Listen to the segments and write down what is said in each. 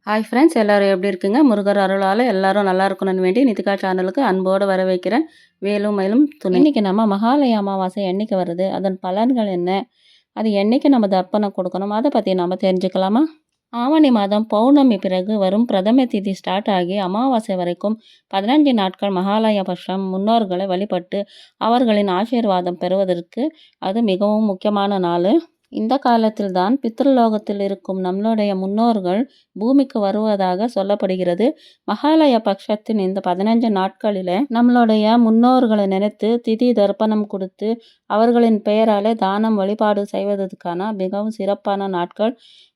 Hi friends, எல்லாரும் எப்படி இருக்குங்க? முருகர் அருளால் எல்லாரும் நல்லா இருக்கணும்னு வேண்டி நித்திகா சேனலுக்கு அன்போடு வரவேற்கிறேன். வேலும் மயிலும் துணை. இன்னைக்கு நம்ம மகாலய அமாவாசை என்னைக்கு வருது, அதன் பலன்கள் என்ன, அது என்னைக்கு நம்ம தர்ப்பணம் கொடுக்கணும், அதை பற்றி நம்ம தெரிஞ்சுக்கலாமா? ஆவணி மாதம் பௌர்ணமி பிறகு வரும் பிரதம திதி ஸ்டார்ட் ஆகி அமாவாசை வரைக்கும் 15 நாட்கள் மகாலய பட்சம். முன்னோர்களை வழிபட்டு அவர்களின் ஆசீர்வாதம் பெறுவதற்கு அது மிகவும் முக்கியமான நாள். இந்த காலத்தில் தான் பித்ருலோகத்தில் இருக்கும் நம்மளுடைய முன்னோர்கள் பூமிக்கு வருவதாக சொல்லப்படுகிறது. மகாலய பட்சத்தின் இந்த 15 நாட்களில் நம்மளுடைய முன்னோர்களை நினைத்து திதி தர்ப்பணம் கொடுத்து அவர்களின் பெயராலே தானம் வழிபாடு செய்வதற்கான மிகவும் சிறப்பான நாட்கள்.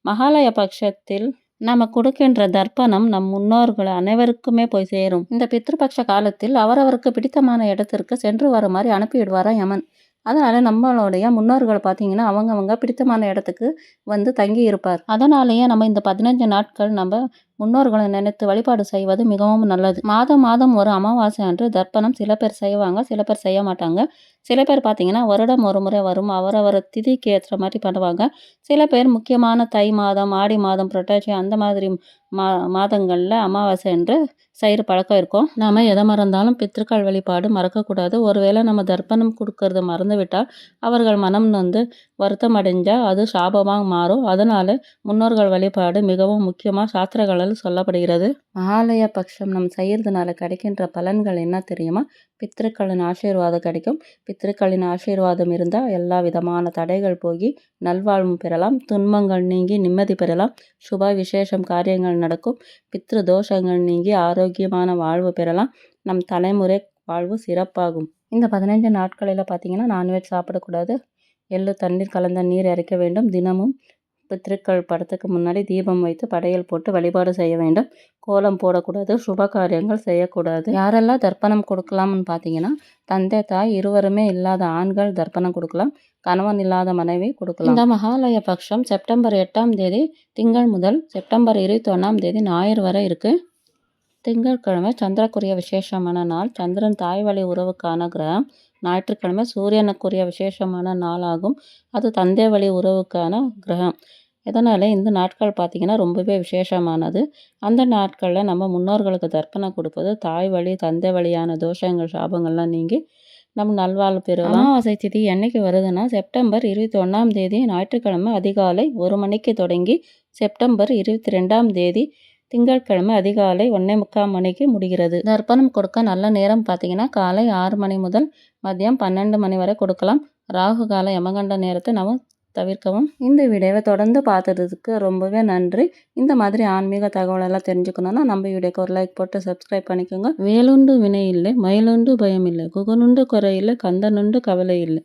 மகாலய பட்சத்தில் நம்ம கொடுக்கின்ற தர்ப்பணம் நம் முன்னோர்கள் அனைவருக்குமே போய் சேரும். இந்த பித்ருபக்ஷ காலத்தில் அவரவருக்கு பிடித்தமான இடத்திற்கு சென்று வருமாறு அனுப்பிவிடுவாரா யமன். அதனால் நம்மளுடைய முன்னோர்கள் பார்த்திங்கன்னா அவங்க பிடித்தமான இடத்துக்கு வந்து தங்கி இருப்பார். அதனாலேயே நம்ம இந்த 15 நாட்கள் நம்ம முன்னோர்களை நினைத்து வழிபாடு செய்வது மிகவும் நல்லது. மாதம் ஒரு அமாவாசை அன்று தர்ப்பணம் சில பேர் செய்வாங்க, சில பேர் செய்ய மாட்டாங்க. சில பேர் பார்த்திங்கன்னா வருடம் ஒரு முறை வரும், அவரவர் திதிக்கு ஏற்ற மாதிரி பண்ணுவாங்க. சில பேர் முக்கியமான தை மாதம், ஆடி மாதம், புரட்டாசி அந்த மாதிரி மாதங்களில் அமாவாசை என்று செய்கிற பழக்கம் இருக்கும். நாம் எதை மறந்தாலும் பித்ருக்கள் வழிபாடு மறக்கக்கூடாது. ஒருவேளை நம்ம தர்ப்பணம் கொடுக்கறத மறந்துவிட்டால் அவர்கள் மனம் வந்து வருத்தம் அடைஞ்சால் அது சாபமாக மாறும். அதனால் முன்னோர்கள் வழிபாடு மிகவும் முக்கியமாக சாஸ்திரங்களில் சொல்லப்படுகிறது. மகாலய பட்சம் நம்ம செய்கிறதுனால கிடைக்கின்ற பலன்கள் என்ன தெரியுமா? பித்ருக்களின் ஆசீர்வாதம் கிடைக்கும். பித்ருக்களின் ஆசீர்வாதம் இருந்தால் எல்லா விதமான தடைகள் போகி நல்வாழ்வு பெறலாம், துன்பங்கள் நீங்கி நிம்மதி பெறலாம், சுப விசேஷம் காரியங்கள் நடக்கும், பித்ரு தோஷங்கள் நீங்கி ஆரோக்கியமான வாழ்வு பெறலாம், நம் தலைமுறை வாழ்வு சிறப்பாகும். இந்த 15 நாட்களில் பார்த்திங்கன்னா நான்வெஜ் சாப்பிடக்கூடாது. எள்ளு தண்ணீர் கலந்த நீர் இறைக்க வேண்டும். தினமும் பித்ருக்கள் படத்துக்கு முன்னாடி தீபம் வைத்து படையல் போட்டு வழிபாடு செய்ய வேண்டும். கோலம் போடக்கூடாது, சுப காரியங்கள் செய்யக்கூடாது. யாரெல்லாம் தர்ப்பணம் கொடுக்கலாம்னு பார்த்தீங்கன்னா தந்தை தாய் இருவருமே இல்லாத ஆண்கள் தர்ப்பணம் கொடுக்கலாம், கணவன் இல்லாத மனைவி கொடுக்கலாம். இந்த மகாலய பட்சம் செப்டம்பர் 8ஆம் தேதி திங்கள் முதல் செப்டம்பர் 21ஆம் தேதி ஞாயிறு வரை இருக்குது. திங்கட்கிழமை சந்திரக்குரிய விசேஷமான நாள். சந்திரன் தாய் வழி உறவுக்கான கிரகம். ஞாயிற்றுக்கிழமை சூரியனுக்குரிய விசேஷமான நாள் ஆகும். அது தந்தை வழி உறவுக்கான கிரகம். இதனால் இந்த நாட்கள் பார்த்திங்கன்னா ரொம்பவே விசேஷமானது. அந்த நாட்களில் நம்ம முன்னோர்களுக்கு தர்ப்பணம் கொடுப்பது தாய் வழி தந்தை வழியான தோஷங்கள் சாபங்கள்லாம் நீங்கி நம்ம நல்வாழ்வு பெறுவோம். அமாவாசை திதி என்னைக்கு வருதுன்னா செப்டம்பர் 21ஆம் தேதி ஞாயிற்றுக்கிழமை அதிகாலை 1 மணிக்கு தொடங்கி செப்டம்பர் 22ஆம் தேதி திங்கட்கிழமை அதிகாலை 1:45 மணிக்கு முடிகிறது. தர்ப்பணம் கொடுக்க நல்ல நேரம் பார்த்திங்கன்னா காலை 6 மணி முதல் மதியம் 12 மணி வரை கொடுக்கலாம். ராகு கால யமகண்ட நேரத்தை நம்ம தவிர்க்கவும். இந்த வீடியோவை தொடர்ந்து பார்த்ததுக்கு ரொம்பவே நன்றி. இந்த மாதிரி ஆன்மீக தகவலெல்லாம் தெரிஞ்சுக்கணுன்னா நம்ம வீடியோக்கு ஒரு லைக் போட்டு சப்ஸ்கிரைப் பண்ணிக்கோங்க. வேலுண்டு வினை இல்லை, மயிலுண்டு பயம் இல்லை, குகனுண்டு குறை இல்லை, கந்தனுண்டு கவலை இல்லை.